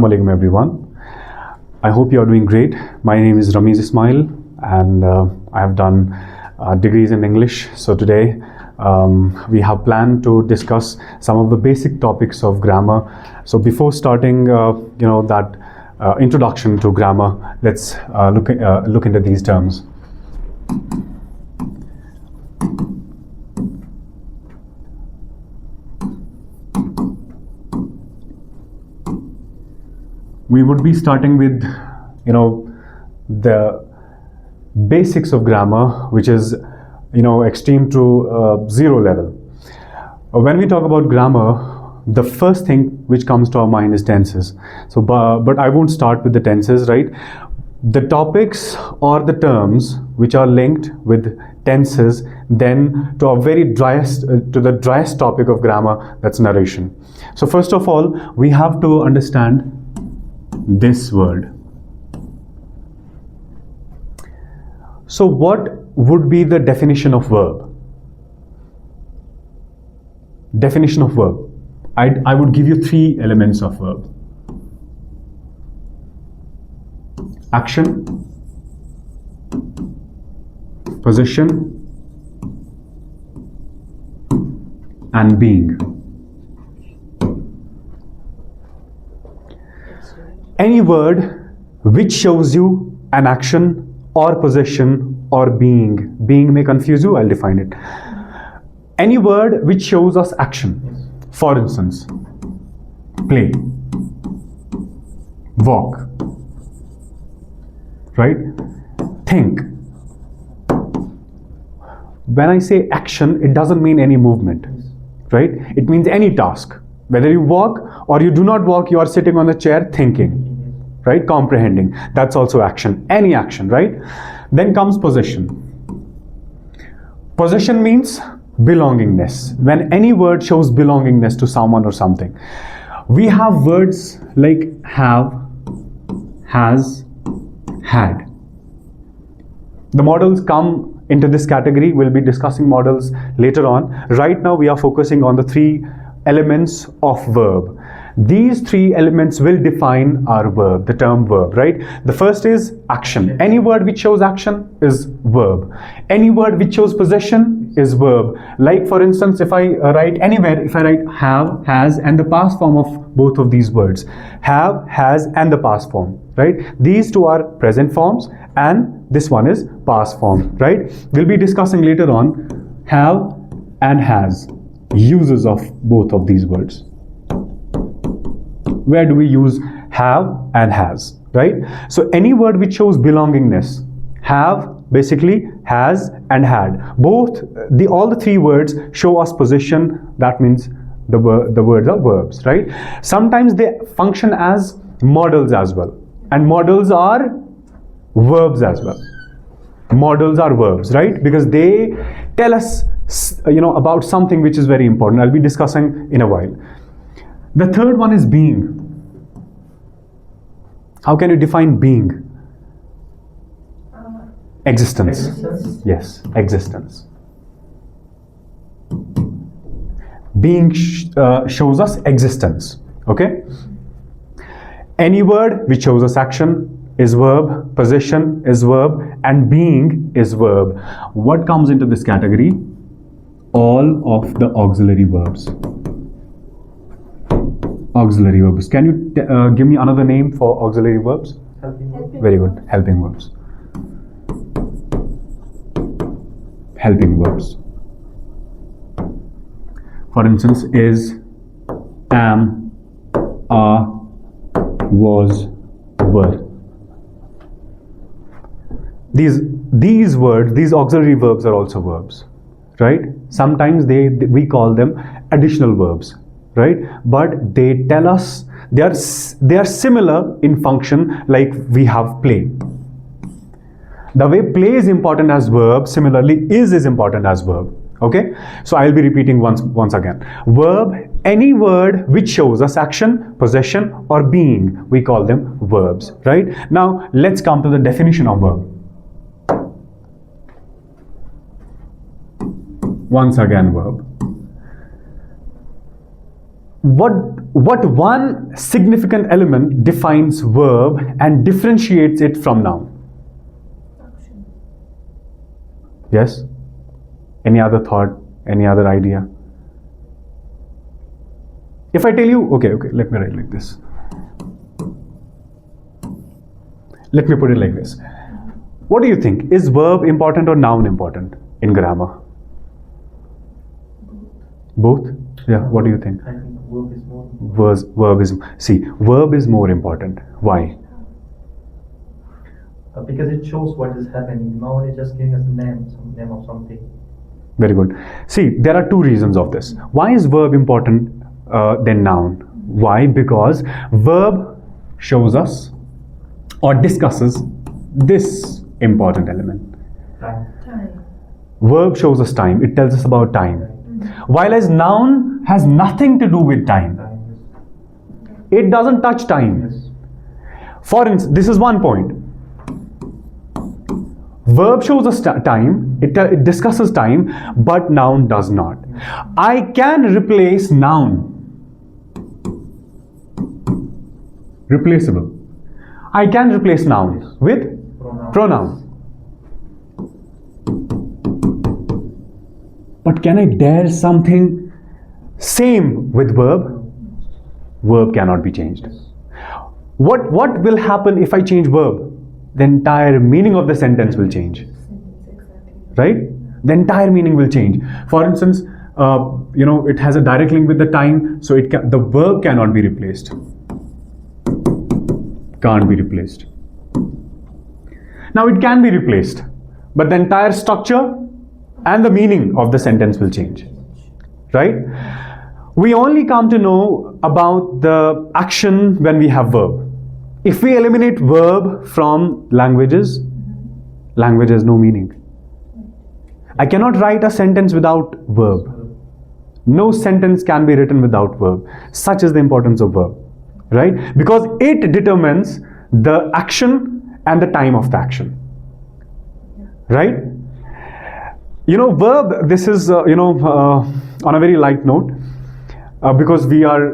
Assalamualaikum everyone. I hope you are doing great. My name is Ramiz Ismail and I have done degrees in English. So today we have planned to discuss some of the basic topics of grammar. So before starting that introduction to grammar, let's look into these terms. We would be starting with, the basics of grammar, which is, extreme to zero level. When we talk about grammar, the first thing which comes to our mind is tenses. So, but I won't start with the tenses, right? The topics or the terms which are linked with tenses, then to the driest topic of grammar, that's narration. So first of all, we have to understand this word. So what would be the definition of verb? Definition of verb. I would give you three elements of verb. Action, position, and being. Any word which shows you an action or position or being. Being may confuse you, I'll define it. Any word which shows us action. For instance, play, walk, right? Think. When I say action, it doesn't mean any movement, right? It means any task. Whether you walk or you do not walk, you are sitting on the chair thinking, right? Comprehending. That's also action. Any action, right? Then comes possession. Possession means belongingness. When any word shows belongingness to someone or something. We have words like have, has, had. The models come into this category. We'll be discussing models later on. Right now we are focusing on the three elements of verb. These three elements will define our verb, the term verb, right? The first is action. Any word which shows action is verb. Any word which shows possession is verb. Like for instance, if I write anywhere, if I write have, has, and the past form of both of these words. Have, has, and the past form, right? These two are present forms and this one is past form, right? We'll be discussing later on have and has, uses of both of these words. Where do we use have and has, right? So any word which shows belongingness, have basically has and had. All the three words show us possession. That means the words are verbs, right? Sometimes they function as models as well. And models are verbs as well. Models are verbs, right? Because they tell us about something which is very important. I'll be discussing in a while. The third one is being. How can you define being? Existence. Yes, existence. Being shows us existence. Okay? Any word which shows us action is verb, possession is verb, and being is verb. What comes into this category? All of the auxiliary verbs. Auxiliary verbs. Can you give me another name for auxiliary verbs? Helping. Very good. Helping verbs. Helping verbs. For instance, is, am, are, was, were. These words, these auxiliary verbs are also verbs, right? Sometimes we call them additional verbs, right? But they tell us they are similar in function. Like we have play. The way play is important as verb, similarly is important as verb. Okay, so I'll be repeating once again. Verb, any word which shows us action, possession, or being, we call them verbs, right? Now let's come to the definition of verb. Once again, verb. What what one significant element defines verb and differentiates it from noun? Action. Yes? Any other thought? Any other idea? If I tell you, okay, let me write like this. Let me put it like this. What do you think? Is verb important or noun important in grammar? Both? Yeah, what do you think? I think verb is more. Verb is more important. Why? Because it shows what is happening. Now it's just giving us a name, some name of something. Very good. See, there are two reasons of this. Why is verb important than noun? Why? Because verb shows us or discusses this important element. Time. Time. Verb shows us time. It tells us about time. While as noun has nothing to do with time. Time. It doesn't touch time. Yes. For instance, this is one point. Verb shows us time, it discusses time, but noun does not. I can replace noun. Replaceable. I can replace noun with pronoun. But can I dare something same with verb? Verb cannot be changed. What will happen if I change verb? The entire meaning of the sentence will change. Exactly. Right? The entire meaning will change. For instance, it has a direct link with the time, so the verb cannot be replaced. Can't be replaced. Now it can be replaced, but the entire structure and the meaning of the sentence will change. Right? We only come to know about the action when we have verb. If we eliminate verb from languages, language has no meaning. I cannot write a sentence without verb. No sentence can be written without verb. Such is the importance of verb, right? Because it determines the action and the time of the action, right? Verb, this is, on a very light note, because we are,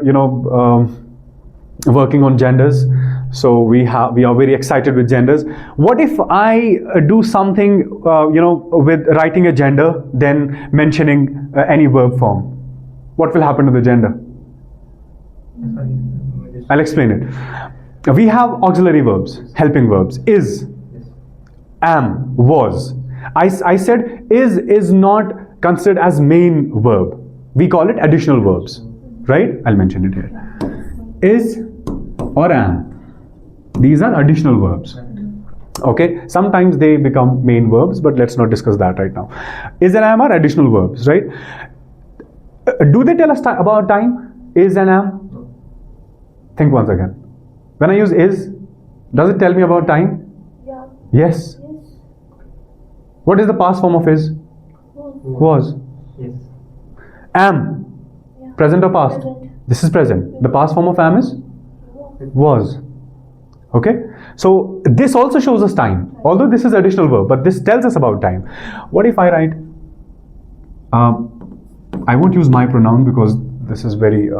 working on genders. So we are very excited with genders. What if I do something, with writing a gender, then mentioning any verb form? What will happen to the gender? I'll explain it. We have auxiliary verbs, helping verbs. Is, am, was. I said is not considered as main verb. We call it additional verbs, right? I'll mention it here. Is or am. These are additional verbs. Okay, sometimes they become main verbs, but let's not discuss that right now. Is and am are additional verbs, right? Do they tell us about time? Is and am? Think once again. When I use is, does it tell me about time? Yeah. Yes. Yes. What is the past form of is? Was. Yes. Am. Yeah. Present or past? Present. This is present. The past form of am is? Was. Okay, so this also shows us time, although this is additional verb, but this tells us about time. What if I write, I won't use my pronoun because this is very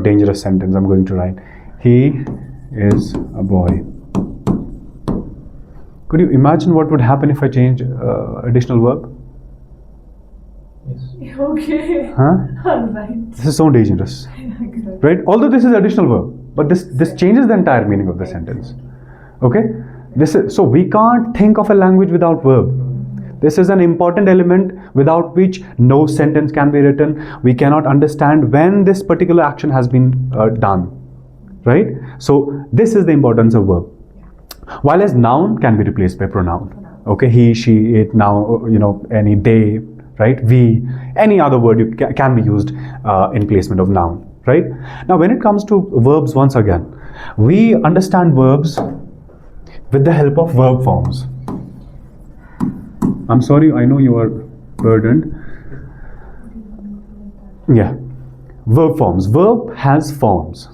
dangerous sentence I'm going to write. He is a boy. Could you imagine what would happen if I change additional verb? Yes. Okay. Huh? Alright. This is so dangerous, right? Although this is additional verb, but this changes the entire meaning of the sentence. Okay, so we can't think of a language without verb. This is an important element without which no sentence can be written. We cannot understand when this particular action has been done, right? So this is the importance of verb. While as noun can be replaced by pronoun. Okay, he, she, it, now, any they, right? We, any other word can be used in placement of noun. Right? Now when it comes to verbs, once again, we understand verbs with the help of verb forms. I'm sorry, I know you are burdened. Yeah. Verb forms. Verb has forms.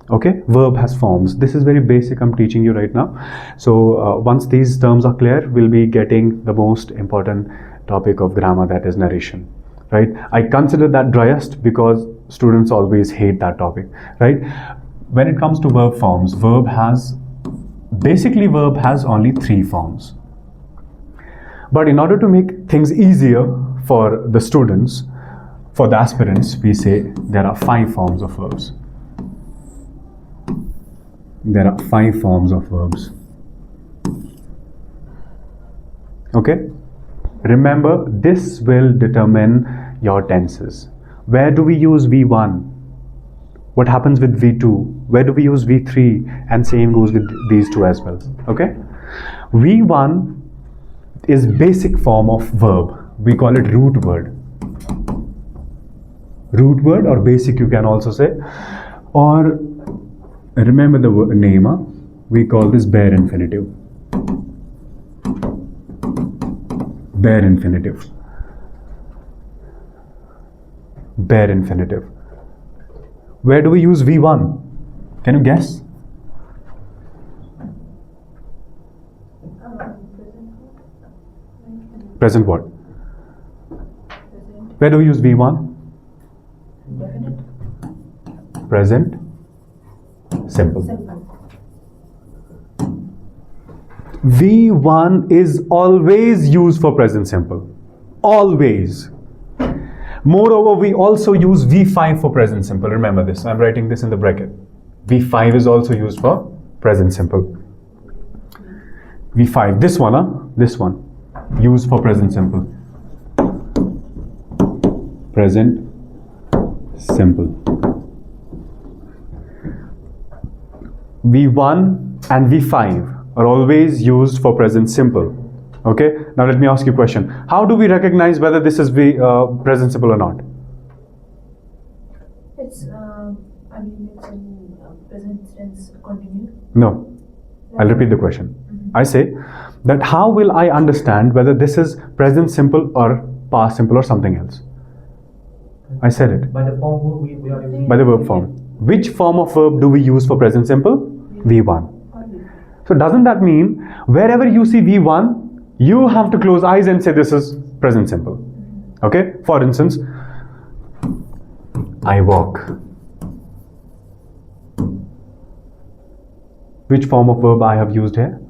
Okay? Verb has forms. This is very basic I'm teaching you right now. So once these terms are clear, we'll be getting the most important topic of grammar, that is narration. Right? I consider that driest because students always hate that topic, right? When it comes to verb forms, verb has only 3 forms. But in order to make things easier for the students, for the aspirants, we say there are 5 forms of verbs. There are 5 forms of verbs. Okay? Remember, this will determine your tenses. Where do we use V1? What happens with V2? Where do we use V3? And same goes with these two as well. Okay? V1 is basic form of verb. We call it root word. Root word or basic you can also say. Or remember the name, we call this bare infinitive. Bare infinitive. Bare infinitive. Where do we use V1? Can you guess? Present what? Where do we use V1? Definite. Present simple. V1 is always used for present simple. Always. Moreover, we also use V5 for present simple. Remember this. I'm writing this in the bracket. V5 is also used for present simple. V5. This one, This one. Used for present simple. Present simple. V1 and V5 are always used for present simple. Okay, now let me ask you a question. How do we recognize whether this is present simple or not? It's, it's in present tense continuous. No, I'll repeat the question. I say that how will I understand whether this is present simple or past simple or something else? I said it. By the form we are using. By the verb form. Which form of verb do we use for present simple? V1. So doesn't that mean wherever you see V1, you have to close eyes and say this is present simple? Okay? For instance, I walk. Which form of verb I have used here?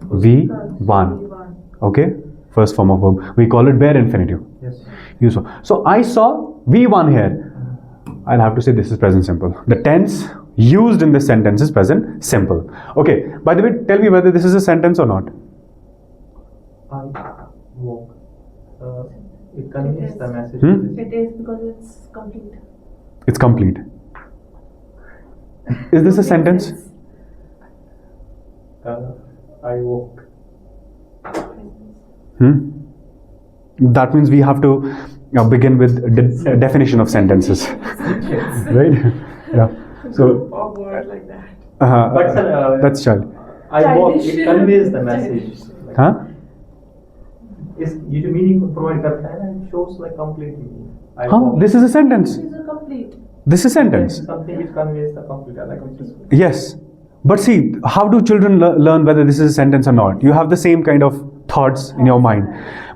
V1. Okay? First form of verb. We call it bare infinitive. Yes. Useful. So I saw V1 here. I'll have to say this is present simple. The tense used in this sentence is present simple. Okay. By the way, tell me whether this is a sentence or not. I walk. It conveys the message. It is because it's complete. It's complete. Is this a sentence? I walk. That means we have to begin with the definition of sentences. Right? Yeah. So Or word like that. But that's child. I walk. It conveys the message. Huh? Is usually meaning provide and it shows like complete meaning. I Huh? walk. This is a sentence. This is a complete. This is sentence. Something which conveys the complete. Like which is Yes. But see, how do children learn whether this is a sentence or not? You have the same kind of thoughts in your mind.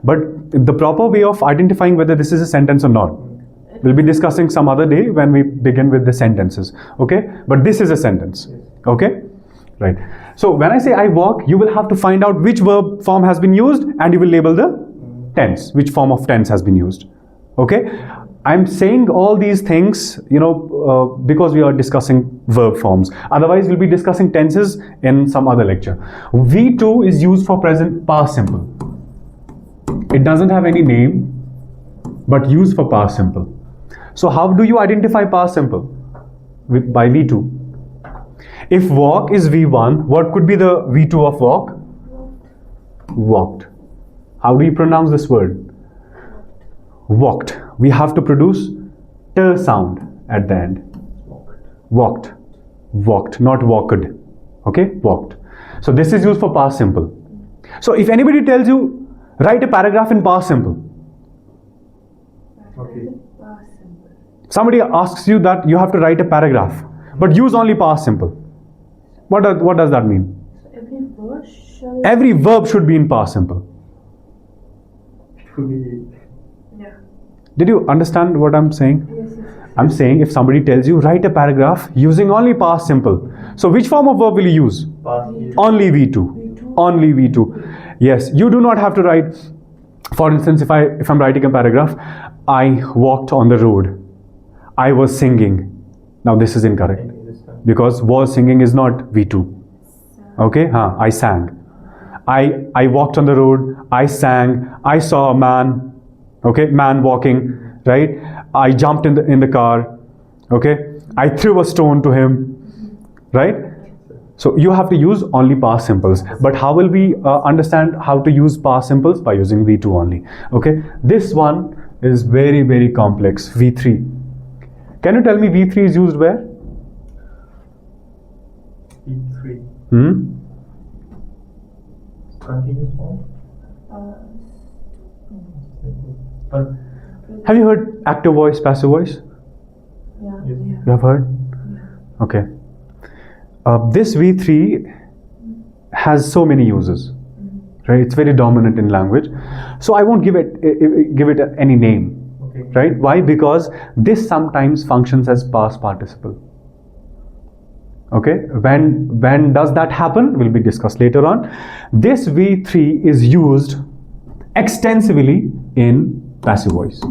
But the proper way of identifying whether this is a sentence or not, we'll be discussing some other day when we begin with the sentences. Okay? But this is a sentence. Okay? Right. So when I say I walk, you will have to find out which verb form has been used and you will label the tense, which form of tense has been used. Okay? I'm saying all these things, because we are discussing verb forms. Otherwise, we'll be discussing tenses in some other lecture. V2 is used for present past simple. It doesn't have any name, but used for past simple. So how do you identify past simple? By V2. If walk is V1, what could be the V2 of walk? Walked. How do you pronounce this word? Walked. We have to produce t sound at the end. Walked. Walked, not walked. Okay? Walked. So this is used for past simple. So if anybody tells you, write a paragraph in past simple. okay. Past simple. Somebody asks you that you have to write a paragraph, but use only past simple. What does that mean? So every word shall. Every verb should be in past simple. It could be Yeah. Did you understand what I'm saying? Yes, yes. I'm saying if somebody tells you write a paragraph using only past simple. So which form of verb will you use? Past is Only V2. Only V2. Yes, you do not have to write. For instance, if I'm writing a paragraph, I walked on the road. I was singing. Now this is incorrect because was singing is not V2. Okay, I sang. I walked on the road. I sang. I saw a man. Okay, man walking. Right. I jumped in the car. Okay. I threw a stone to him. Right. So you have to use only past simples. But how will we understand how to use past simples? By using V2 only. Okay. This one is very, very complex. V3. Can you tell me V3 is used where? V3. Continuous form. But Have you heard active voice, passive voice? Yeah. Yes. Yeah. You have heard? Yeah. Okay. This V3 has so many uses, right? It's very dominant in language. So I won't give it any name, okay. right? Why? Because this sometimes functions as past participle. Okay. When does that happen? Will be discussed later on. This V3 is used extensively in passive voice.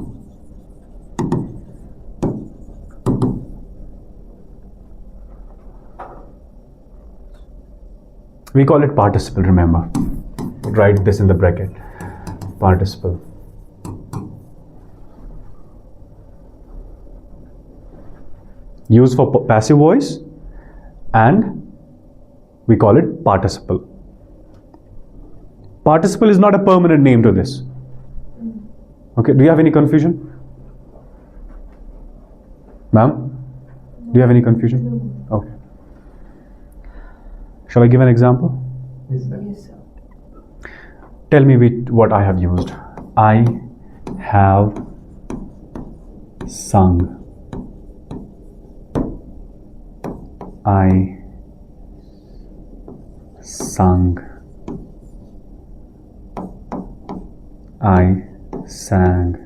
We call it participle, remember. Write this in the bracket. Participle. Used for passive voice, and we call it participle. Participle is not a permanent name to this. Okay, do you have any confusion? Ma'am? Do you have any confusion? Okay. Shall I give an example? Yes, sir. Yes, sir. Tell me what I have used. I have sung. I sung. I sang.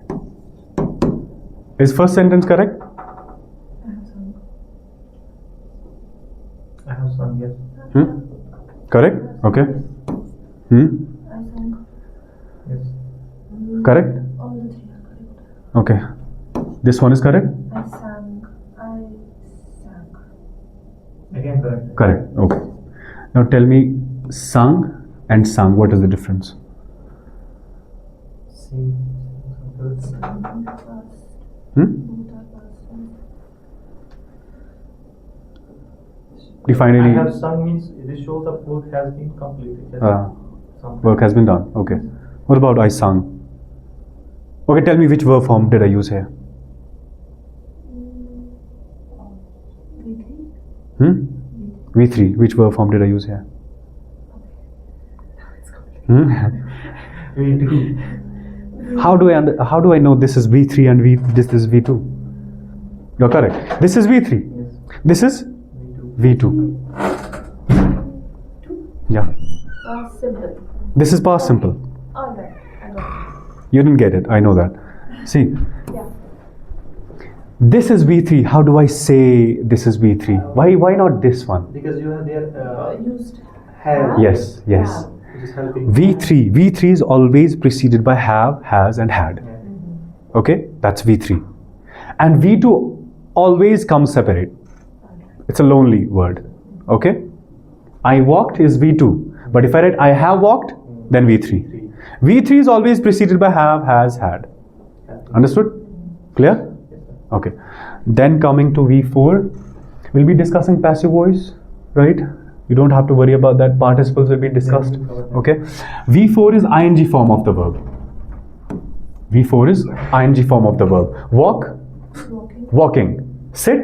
Is first sentence correct? I have sung. I have sung, yes. Correct? Okay. I sung. Yes. Correct? All the three are correct. Okay. This one is correct? I sang. I sang. Again, correct. Correct. Okay. Now tell me, sung and sung, what is the difference? See. Good. Sung past. Hmm? Both are past. Do you find I any have sung means this shows the work has been completed. Yes. Some- work has been done? Okay. What about I sung? Okay, tell me which verb form did I use here? V3. V3. Which verb form did I use here? We do. How do I know this is V3 and this is V2? You're correct. This is V3. Yes. This is We do. V2. Yeah. Past simple. This is past simple. Alright. I got You didn't get it. I know that. See, it. Yeah. this is V3. How do I say this is V3? Why not this one? Because you have there Used. have. Yes. Yes. Have. Which is helping. V3 is always preceded by have, has, and had. Yeah. Okay, that's V3. And V2 always comes separate. It's a lonely word. Okay, I walked is V2, but if I write I have walked, then V3. V3 is always preceded by have, has, had. Understood? Clear? Okay. Then coming to V4, we'll be discussing passive voice, right? You don't have to worry about that. Participles will be discussed. Okay. V4 is ing form of the verb. V4 is ing form of the verb. Walk, Walking. walking. Sit,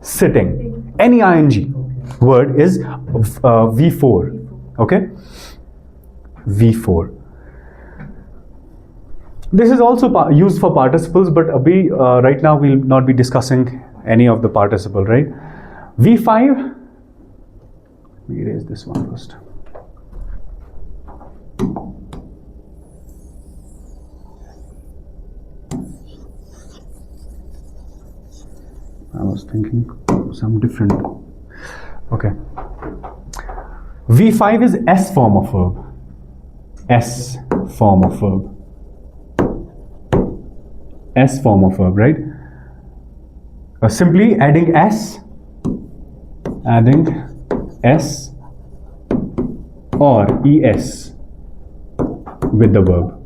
sitting. Any ing word is V4. Okay. V4. This is also used for participles, but right now we'll not be discussing any of the participle, right? V5. We erase this one first. thinking some different. Okay. V5 is S form of verb. S form of verb. S form of verb, right? Simply adding S or ES with the verb.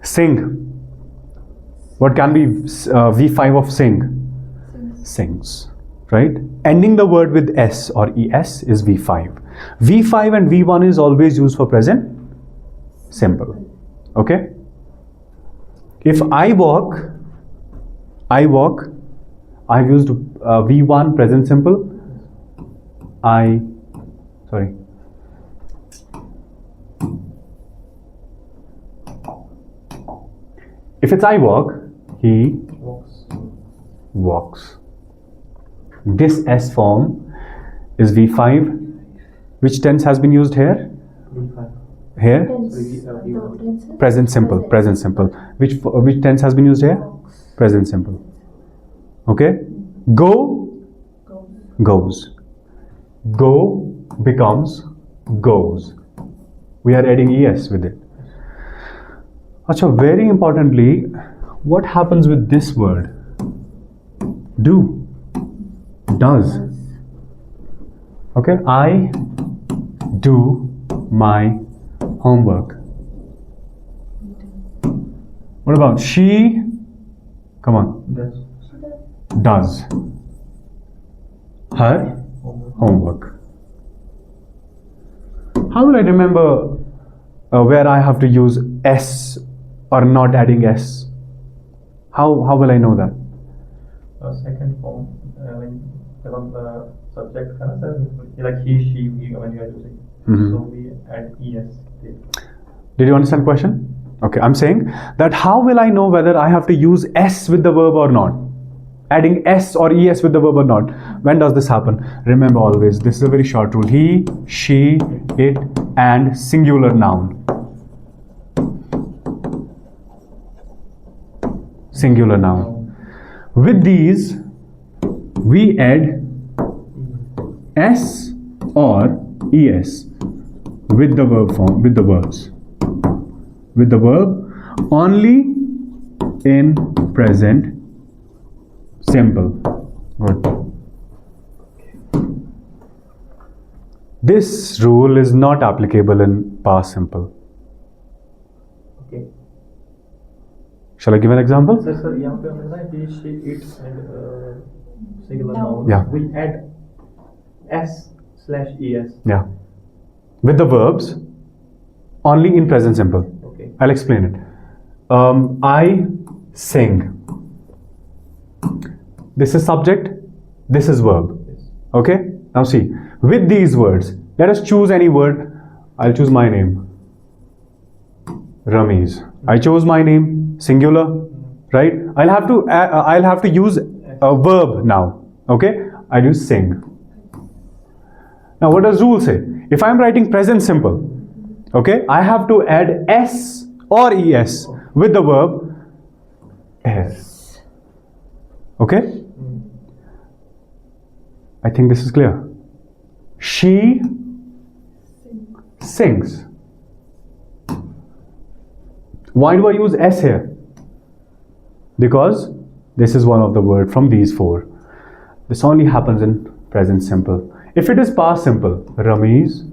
Sing. What can be V5 of sing? Sings, right? Ending the word with S or ES is V5. V5 and V1 is always used for present simple. Okay? If I walk, I've used V1 present simple. If it's I walk, he walks. This S form is V5. Which tense has been used here? V5. Here? Tense. Present simple. Present simple. Which tense has been used here? Present simple. Okay? Go, goes. Go becomes goes. We are adding ES with it. Achha, very importantly, what happens with this word? Do. Does. Okay? I do my homework. What about she? Come on. Does her homework. How will I remember where I have to use S or not adding S? How will I know that? Second form, when the subject like he, she, we, when you are using. So we add ES. Did you understand the question? Okay, I'm saying that how will I know whether I have to use S with the verb or not? Adding S or ES with the verb or not? When does this happen? Remember always, this is a very short rule. He, she, it, and singular noun. Singular noun. With these, we add S or ES with the verb form, with the verbs. With the verb only in present simple. Good. This rule is not applicable in past simple. Okay. Shall I give an example? Sir, यहाँ पे हमने ना he, she, it and singular noun. Yeah. We add S/ES. Yeah. With the verbs only in present simple. Okay. I'll explain it. I sing. This is subject, this is verb. Yes. Okay? Now see, with these words, let us choose any word. I'll choose my name. Ramiz. I chose my name, singular, right? I'll have to use a verb now. Okay? I'll use sing. Now what does rule say? If I'm writing present simple, okay, I have to add S or ES with the verb S. Okay? I think this is clear. She sings. Why do I use S here? Because this is one of the words from these four. This only happens in present simple. If it is past simple, Ramiz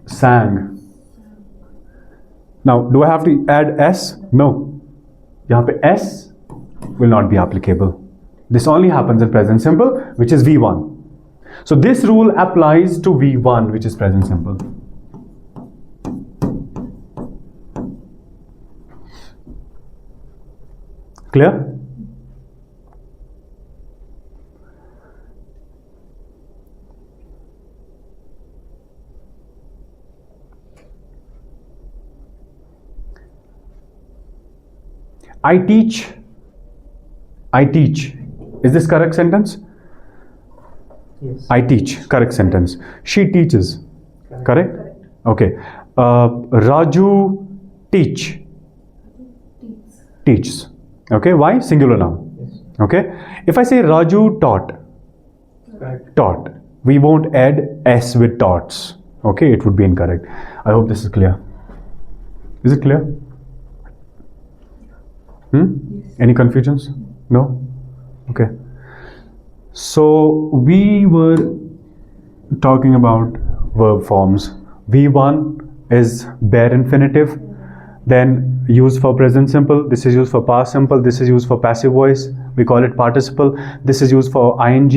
sang. Now, do I have to add S? No. Yahan pe S will not be applicable. This only happens in present simple, which is V1. So this rule applies to V1, which is present simple. Clear? I teach. I teach. Is this correct sentence? Yes. I teach. Correct sentence. She teaches. Correct? Okay. Raju teach. Teach. Teaches. Okay, why? Singular noun. Yes. Okay, if I say Raju taught, Correct. taught, we won't add s with taughts. Okay, it would be incorrect. I hope this is clear. Is it clear? Yes. Any confusions? No? Okay. So we were talking about verb forms. V1 is bare infinitive, then used for present simple. This is used for past simple. This is used for passive voice. We call it participle. This is used for ing.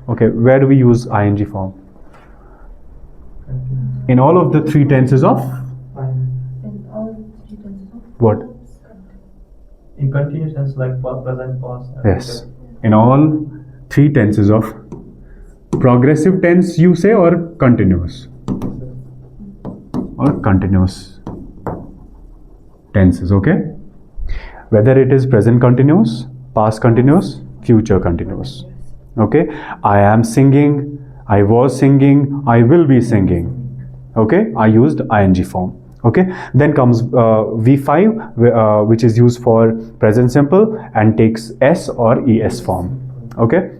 Okay, where do we use ing form? Continuous. In all of the three tenses of Fine. In all three tenses of what? verbs. In continuous tense like present, past, and Yes. future. In all three tenses of progressive tense, you say, or continuous? Or continuous tenses, okay? Whether it is present continuous, past continuous, future continuous. Okay? I am singing, I was singing, I will be singing. Okay? I used ing form. Okay? Then comes V5, which is used for present simple and takes s or es form. Okay?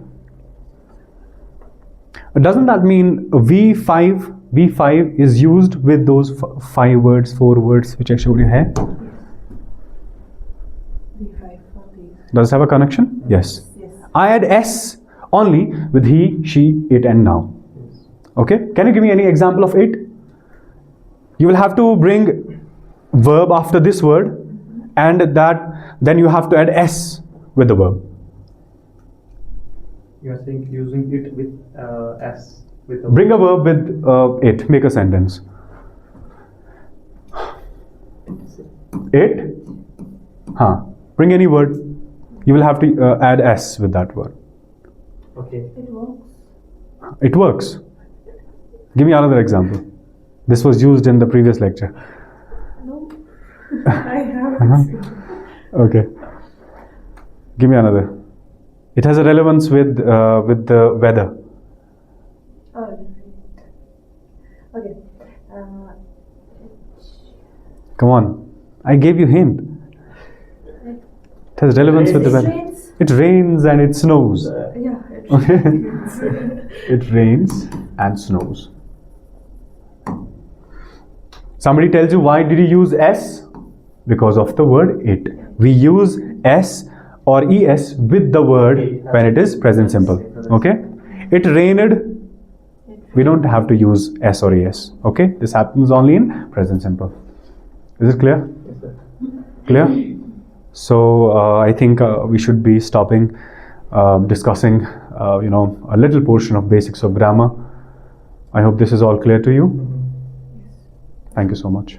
Doesn't that mean V5 is used with those 5 words, 4 words which I showed you here? V5 for these. Does it have a connection? Yes. Yes. I add s only with he, she, it and now. Yes. Okay? Can you give me any example of it? You will have to bring verb after this word and then you have to add s with the verb. You are saying using it with s with the Bring a verb with it. Make a sentence. It. Bring any word. You will have to add s with that word. Okay. It works. It works. Give me another example. This was used in the previous lecture. No. I haven't. Okay. Give me another. It has a relevance with the weather. Oh, okay. Come on. I gave you hint. It has relevance with the It weather. rains. It rains and it snows. Yeah. It Okay. rains. It rains and snows. Somebody tells you, why did you use s? Because of the word it. We use s or es with the word when it is present simple. Okay? It rained. We don't have to use s or es. Okay? This happens only in present simple. Is it clear? Yes, sir. Clear? So I think we should be stopping discussing a little portion of basics of grammar. I hope this is all clear to you. Thank you so much.